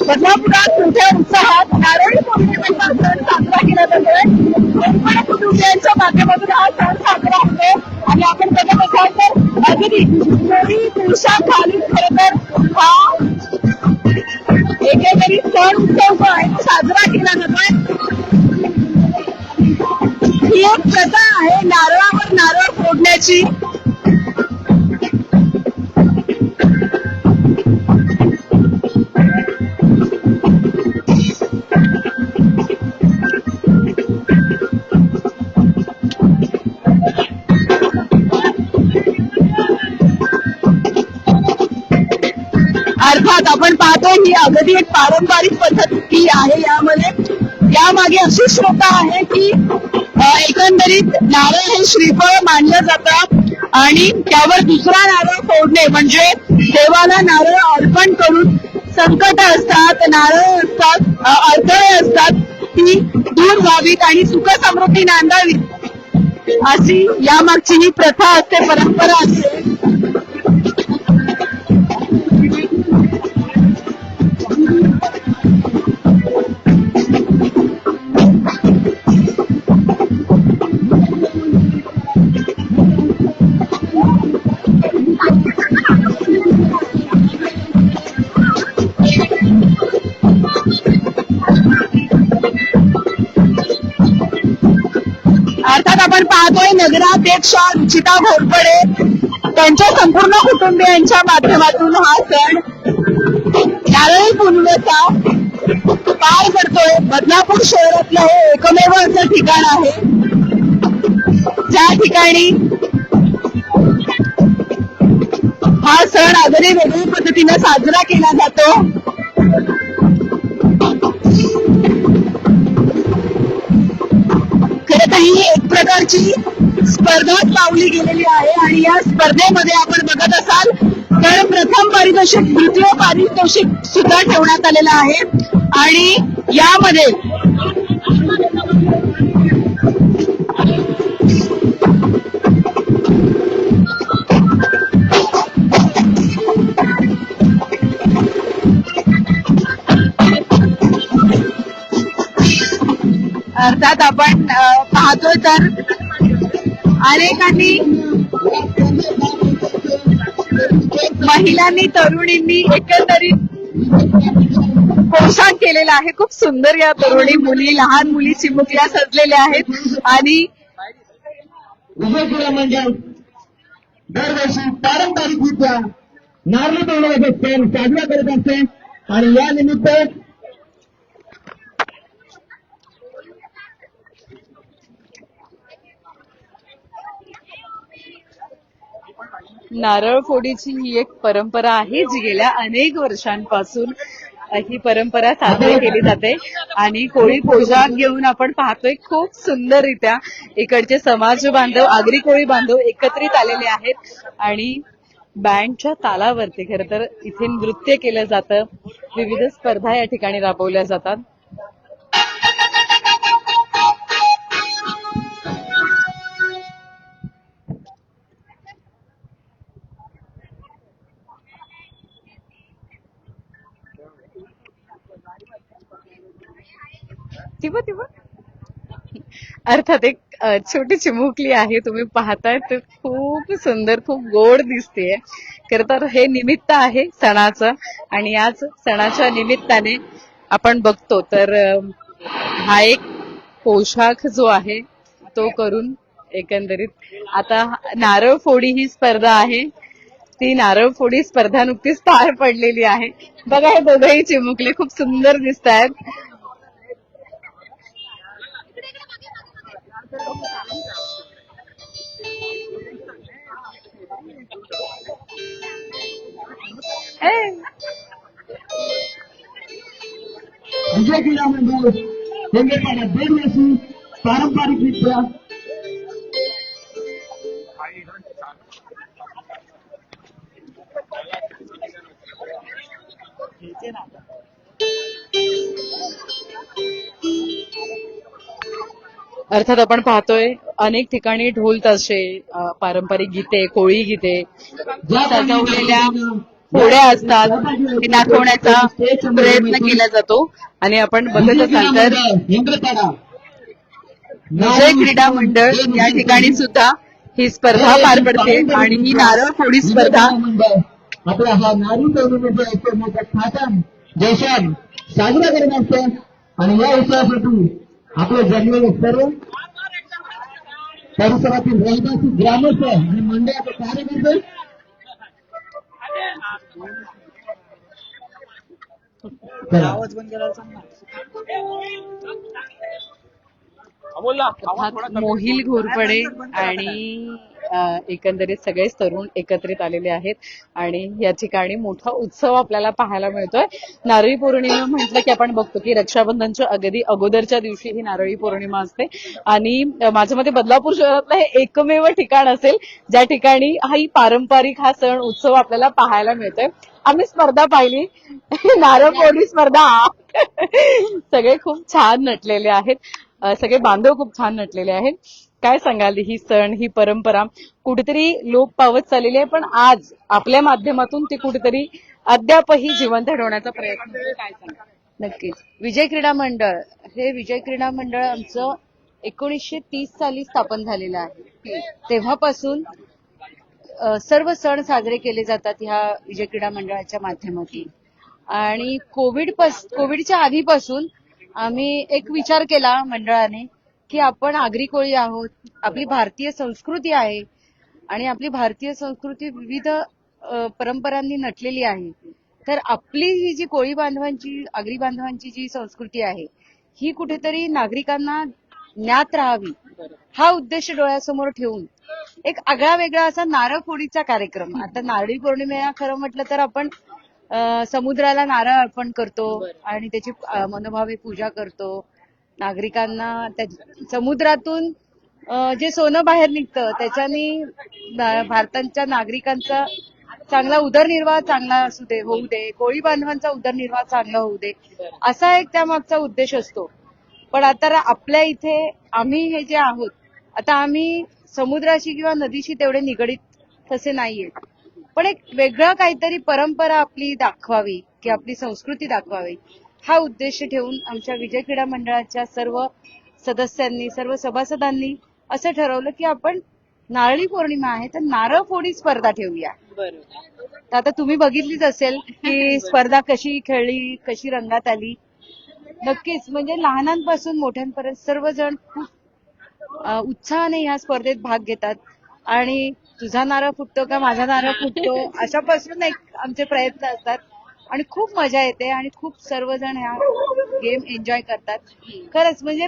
बदलापुरात मोठ्या उत्साहात नारळी पौर्णिमेचा सण साजरा केला जातोय. कोकण कुटुंबियांच्या माध्यमातून हा सण साजरा होतो आणि आपण बघत असाल तर अगदी कोळी पोशाख घालून खरं तर हा एकंदरीत सण उत्सव जो आहे तो साजरा केला जातोय. ही एक प्रथा आहे नारळावर नारळ फोडण्याची. अर्थात आपण पाहतो ही अगदी एक पारंपरिक पद्धती आहे. यामागे अशी श्रद्धा आहे की एकंदरीत नारळ हे श्रीफळ मानलं जातं आणि त्यावर दुसरा नारळ फोडणे म्हणजे देवाला नारळ अर्पण करून संकट असतात, नारळ असतात, अडथळे असतात ती दूर व्हावीत आणि सुख समृद्धी नांदावी अशी यामागची ही प्रथा असते, परंपरा असते. अर्थात आपण पाहतोय नगराध्यक्षा रुचिता घोरपडे त्यांच्या संपूर्ण कुटुंबियांच्या माध्यमातून हा सण नारळी पौर्णिमेचा पार करतोय. बदलापूर शहरातलं हे एकमेव असं ठिकाण आहे ज्या ठिकाणी हा सण अगदी वेगळ्या पद्धतीने साजरा केला जातो. खरं तर ही एक प्रकारची स्पर्धाच लावली गेलेली आहे आणि या स्पर्धेमध्ये आपण बघत असाल तर प्रथम पारितोषिक, द्वितीय पारितोषिक सुद्धा ठेवण्यात आलेलं आहे आणि यामध्ये अर्थात आपण पाहतोय तर अनेकांनी महिलांनी, तरुणींनी एकंदरीत पोशाख केलेला आहे. खूप सुंदर या तरुणी मुली, लहान मुली चिमुकल्या सजलेल्या आहेत आणि विजयपुरा मंडळ दरवर्षी पारंपरिकरित्या नारळी पौर्णिमेचा सण साजरा करत असते आणि या निमित्त नारळ फोडीची ही एक परंपरा आहे जी गेल्या अनेक वर्षांपासून ही परंपरा साजरी केली जाते आणि कोळी पोशाख घेऊन आपण पाहतोय खूप सुंदररित्या इकडचे समाज बांधव, आगरी कोळी बांधव एकत्रित आलेले आहेत आणि बँडच्या तालावरती खरं तर इथे नृत्य केलं जातं. विविध स्पर्धा या ठिकाणी राबवल्या जातात. अर्थात एक छोटी चिमुकली आहे, तुम्ही पाहताय तर खूप सुंदर, खूप गोड दिसतेय. खरं तर हे निमित्त आहे सणाचं आणि याच सणाच्या निमित्ताने आपण बघतो तर हा एक पोशाख जो आहे तो करून एकंदरीत आता नारळ फोडी ही स्पर्धा आहे. ती नारळ फोडी स्पर्धा नुकतीच पार पडलेली आहे. बघा हे दोघंही चिमुकले खूप सुंदर दिसत आहेत. विजय क्रीडा मंडळ हेंगेपाडा दरवर्षी पारंपरिकरित्या अर्थात आपण पाहतोय अनेक ठिकाणी ढोल ताशे, पारंपरिक गीते, कोळी गीते, सजवलेल्या होड्या असतात हे दाखवण्याचा प्रयत्न केला जातो आणि आपण बघत असाल तर इंद्रतारा विजय क्रीडा मंडळ या ठिकाणी सुद्धा ही स्पर्धा पार पडते आणि ही नारळ फोडी स्पर्धा आपला हा नारी पौर्णिमेचा एक मोठा ठाकम जयशान साजरा करत असतो आणि या उत्सवासाठी आपले जमलेले सर्व परिसरातील रहिवासी ग्रामस्थ आणि मंडळाचे कार्यकर्ते आवाज बंद करायला सांग ना. बोल ना. आवाज थोडा अर्थात कमी मोहिल कर. घोरपडे बंद करा. आणि एकंदरीत सगळेच तरुण एकत्रित आलेले आहेत आणि या ठिकाणी मोठा उत्सव आपल्याला पाहायला मिळतोय. नारळी पौर्णिमा म्हटलं की आपण बघतो की रक्षाबंधनच्या अगदी अगोदरच्या दिवशी ही नारळी पौर्णिमा असते आणि माझ्या मते बदलापूर शहरातलं हे एकमेव ठिकाण असेल ज्या ठिकाणी ही पारंपरिक हा सण उत्सव आपल्याला पाहायला मिळतोय. आम्ही स्पर्धा पाहिली नारळ फोडी स्पर्धा सगळे खूप छान नटलेले आहेत. सगळे बांधव खूप छान नटलेले आहेत. काय सांगाल ही सण ही परंपरा कुठेतरी लोप पावत चाललेली आहे पण आज आपल्या माध्यमातून ती कुठेतरी अद्यापही जिवंत ठेवण्याचा प्रयत्न होतोय. काय सांगाल? नक्कीच विजय क्रीडा मंडळ हे विजय क्रीडा मंडळ आमचं 1930 साली स्थापन झालेलं आहे. तेव्हापासून सर्व सण साजरे केले जातात ह्या विजय क्रीडा मंडळाच्या माध्यमातून आणि कोविडच्या आधीपासून आम्ही एक विचार केला मंडळाने की आपण आगरी कोळी आहोत, आपली भारतीय संस्कृती आहे आणि आपली भारतीय संस्कृती विविध परंपरांनी नटलेली आहे. तर आपली ही जी कोळी बांधवांची आगरी बांधवांची जी संस्कृती आहे ही कुठेतरी नागरिकांना ज्ञात राहावी हा उद्देश डोळ्यासमोर ठेवून एक आगळा वेगळा असा नारळ फोडीचा कार्यक्रम. आता नारळी पौर्णिमेला खरं म्हटलं तर आपण समुद्राला नारळ अर्पण करतो आणि त्याची मनोभावे पूजा करतो. नागरिकांना समुद्रातून जे सोनं बाहेर निघतं त्याच्यानी भारताच्या नागरिकांचा चांगला उदरनिर्वाह चांगला असू दे होऊ दे, कोळी बांधवांचा उदरनिर्वाह चांगला होऊ दे असा एक त्यामागचा उद्देश असतो. पण आता आपल्या इथे आम्ही हे जे आहोत आता आम्ही समुद्राशी किंवा नदीशी तेवढे निगडीत तसे नाहीये पण एक वेगळं काहीतरी परंपरा आपली दाखवावी की आपली संस्कृती दाखवावी हा उद्देश ठेवून आमच्या विजय क्रीडा मंडळाच्या सर्व सदस्यांनी सर्व सभासदांनी असं ठरवलं की आपण नारळी पौर्णिमा आहे तर नारळ फोडी स्पर्धा ठेवूया. तर आता तुम्ही बघितलीच असेल की स्पर्धा कशी खेळली कशी रंगात आली. नक्कीच म्हणजे लहानांपासून मोठ्यांपर्यंत सर्वजण खूप उत्साहाने या स्पर्धेत भाग घेतात आणि तुझा नारळ फुटतो का माझा नारळ फुटतो अशापासून एक आमचे प्रयत्न असतात आणि खूप मजा येते आणि खूप सर्वजण ह्या गेम एन्जॉय करतात. खरंच म्हणजे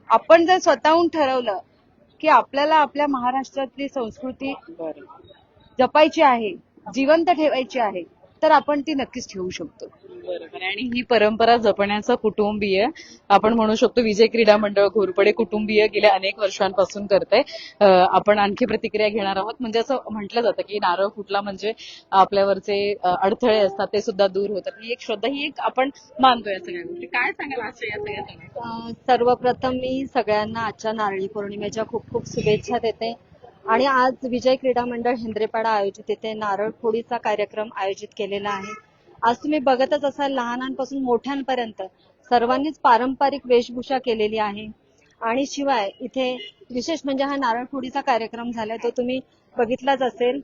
आपण जर स्वतःहून ठरवलं की आपल्याला आपल्या महाराष्ट्रातली संस्कृती जपायची आहे जिवंत ठेवायची आहे तर आपण ती नक्कीच ठेवू शकतो. बरोबर आणि ही परंपरा जपण्याचं कुटुंबीय आपण म्हणू शकतो विजय क्रीडा मंडळ घोरपडे कुटुंबीय गेल्या अनेक वर्षांपासून करतंय. आपण आणखी प्रतिक्रिया घेणार आहोत. म्हणजे असं म्हटलं जातं की नारळ फुटला म्हणजे आपल्यावरचे अडथळे असतात ते सुद्धा दूर होतात. ही एक श्रद्धा ही एक आपण मानतोय या सगळ्या गोष्टी. काय सांगाल आजच्या या सगळ्या सणाबद्दल? सर्वप्रथम मी सगळ्यांना आजच्या नारळी पौर्णिमेच्या खूप खूप शुभेच्छा देते आणि आज विजय क्रीडा मंडळ हेंद्रेपाडा आयोजित येथे नारळ फोडीचा कार्यक्रम आयोजित केलेला आहे. आज तुम्ही बघतच असाल लहानांपासून मोठ्यांपर्यंत सर्वांनीच पारंपरिक वेशभूषा केलेली आहे आणि शिवाय इथे विशेष म्हणजे हा नारळ फोडीचा कार्यक्रम झालाय तो तुम्ही बघितलाच असेल.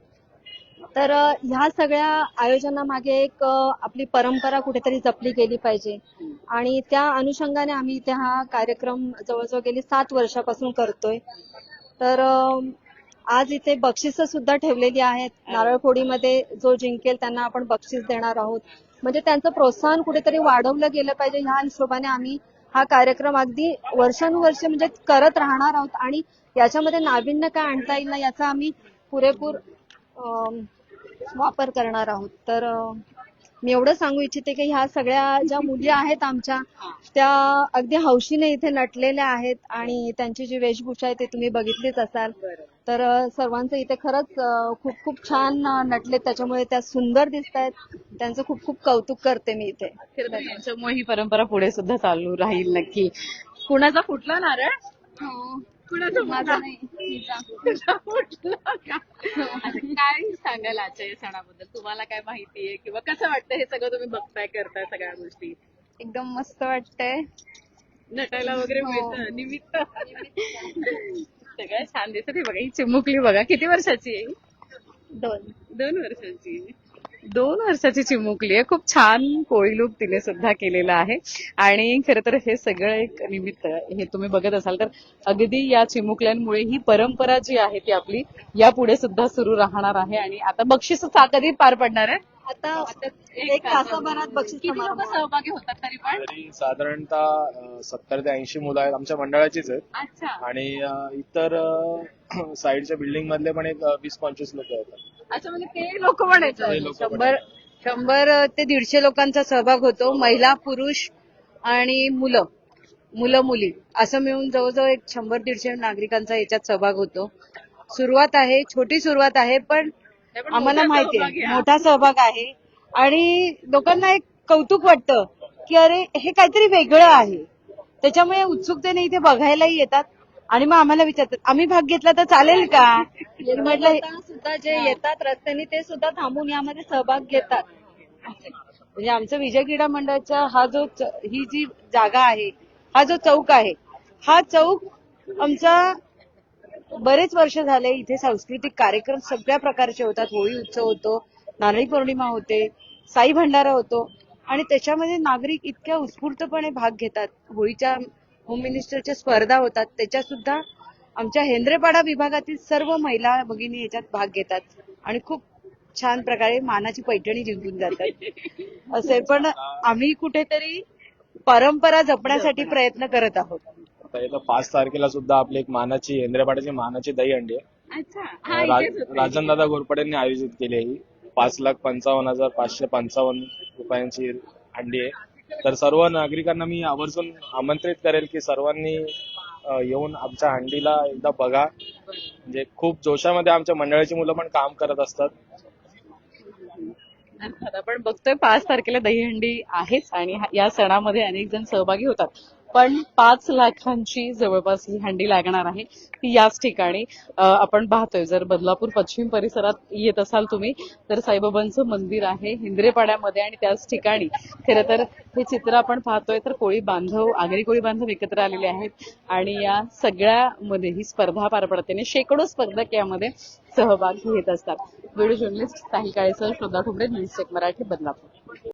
तर ह्या सगळ्या आयोजनामागे एक आपली परंपरा कुठेतरी जपली गेली पाहिजे आणि त्या अनुषंगाने आम्ही इथे हा कार्यक्रम जवळजवळ गेली 7 वर्षापासून करतोय. तर आज इथे बक्षिस सुद्धा ठेवलेली आहेत. नारळ फोडीमध्ये जो जिंकेल त्यांना आपण बक्षीस देणार आहोत. म्हणजे त्यांचं प्रोत्साहन कुठेतरी वाढवलं गेलं पाहिजे ह्या हिशोबाने आम्ही हा कार्यक्रम अगदी वर्षानुवर्ष म्हणजे करत राहणार आहोत आणि याच्यामध्ये नाविन्य काय आणता येईल ना याचा आम्ही पुरेपूर वापर करणार आहोत. तर मी एवढं सांगू इच्छिते की ह्या सगळ्या ज्या मुली आहेत आमच्या त्या अगदी हौशीने इथे नटलेल्या आहेत आणि त्यांची जी वेशभूषा आहे ती तुम्ही बघितलीच असाल. तर सर्वांचं इथे खरंच खूप खूप छान नटले त्याच्यामुळे त्या सुंदर दिसत आहेत. त्यांचं खूप खूप कौतुक करते मी इथे. त्यांच्यामुळे ही परंपरा पुढे सुद्धा चालू राहील नक्की. कुणाचा फुटला नारळ? कुणाचं माझा फुटला? नाही तिचा. तुझा फुटला का? आता काय सांगाल आजच्या या सणाबद्दल? तुम्हाला काय माहितीये किंवा कसं वाटतं हे सगळं तुम्ही बघताय करताय सगळ्या गोष्टी? एकदम मस्त वाटतंय. नटायला वगैरे हो. मिळतं निमित्त. सगळं छान दिसत. हे बघा ही चिमुकली बघा किती वर्षाची आहे? 2. 2 वर्षाची. 2 वर्षाची चिमुकली आहे. खूप छान कोळी लूक तिने सुद्धा केलेला आहे आणि खरं तर हे सगळं एक निमित्त हे तुम्ही बघत असाल तर अगदी या चिमुकल्यांमुळे ही परंपरा जी आहे ती आपली यापुढे सुद्धा सुरू राहणार आहे. आणि आता बक्षीस कधी पार पडणार आहे? आता एक तासाभरात बक्षीस किती लोक समारंभ. सहभागी होतात तरी पण? तरी साधारणतः 70 ते 80 मुलं आहेत आमच्या मंडळाचीच आहेत अच्छा आणि इतर साईडच्या बिल्डिंग मधले पण एक 20-25 लोक आहेत. अच्छा म्हणजे ते लोक पण ते येतात. लोक पण 100 ते 150 लोकांचा सहभाग होतो. महिला, पुरुष आणि मुलं मुली असं मिळून जवळजवळ एक 100-150 नागरिकांचा याच्यात सहभाग होतो. सुरुवात आहे, छोटी सुरुवात आहे, पण ते पण आम्हाला मोठा माहिती सहभाग आहे आहे. मोठा सहभाग आहे आणि लोकांना एक कौतुक वाटतं की अरे हे काहीतरी वेगळं आहे. त्याच्यामुळे उत्सुकतेने इथे बघायलाही येतात आणि मग आम्हाला विचारतात आम्ही भाग घेतला तर चालेल का? मी म्हटलं सुद्धा जे येतात रस्त्याने ते सुद्धा थांबून यामध्ये सहभाग घेतात. म्हणजे आमचं विजय क्रीडा मंडळाचा हा जो ही जी जागा आहे, हा जो चौक आहे, हा चौक आमचा बरेच वर्ष झाले इथे सांस्कृतिक कार्यक्रम सगळ्या प्रकारचे होतात. होळी उत्सव होतो, नारळी पौर्णिमा होते, साई भंडारा होतो आणि त्याच्यामध्ये नागरिक इतक्या उत्स्फूर्तपणे भाग घेतात. होळीच्या होम मिनिस्टरच्या स्पर्धा होतात, त्याच्यात सुद्धा आमच्या हेंद्रेपाडा विभागातील सर्व महिला भगिनी याच्यात भाग घेतात आणि खूप छान प्रकारे मानाची पैठणी जिंकून जातात. असे पण आम्ही कुठेतरी परंपरा जपण्यासाठी प्रयत्न करत आहोत. आता येत्या 5 तारखेला सुद्धा आपली एक मानाची हेंद्रेपाड्याची मानाची दहीहंडी आहे. अच्छा हा इथेच होते. राजनदादा घोरपडेंनी आयोजित केली आहे ही 5,55,555 रुपयांची हंडी आहे. तर सर्व नागरिकांना मी आवर्जून आमंत्रित करेल की सर्वांनी येऊन आमच्या हंडीला एकदा बघा. म्हणजे खूप जोशामध्ये आमच्या मंडळाची मुलं पण काम करत असतात. अर्थात आपण बघतोय 5 तारखेला दहीहंडी आहेच आणि या सणामध्ये अनेक जण सहभागी होतात. पण 5 लाखांची जवळपास ही हंडी लागणार आहे ती याच ठिकाणी आपण पाहतोय. जर बदलापूर पश्चिम परिसरात येत असाल तुम्ही तर साईबाबांचं मंदिर आहे हिंद्रेपाड्यामध्ये आणि त्याच ठिकाणी खरं तर हे चित्र आपण पाहतोय तर कोळी बांधव आगरी कोळी बांधव एकत्र आलेले आहेत आणि या सगळ्यामध्ये ही स्पर्धा पार पडते आणि शेकडो स्पर्धक यामध्ये सहभाग घेत असतात. व्हिडिओ जर्नलिस्ट साहिल काळेसह श्रद्धा ठोंबरे, न्यूज चेक मराठी, बदलापूर.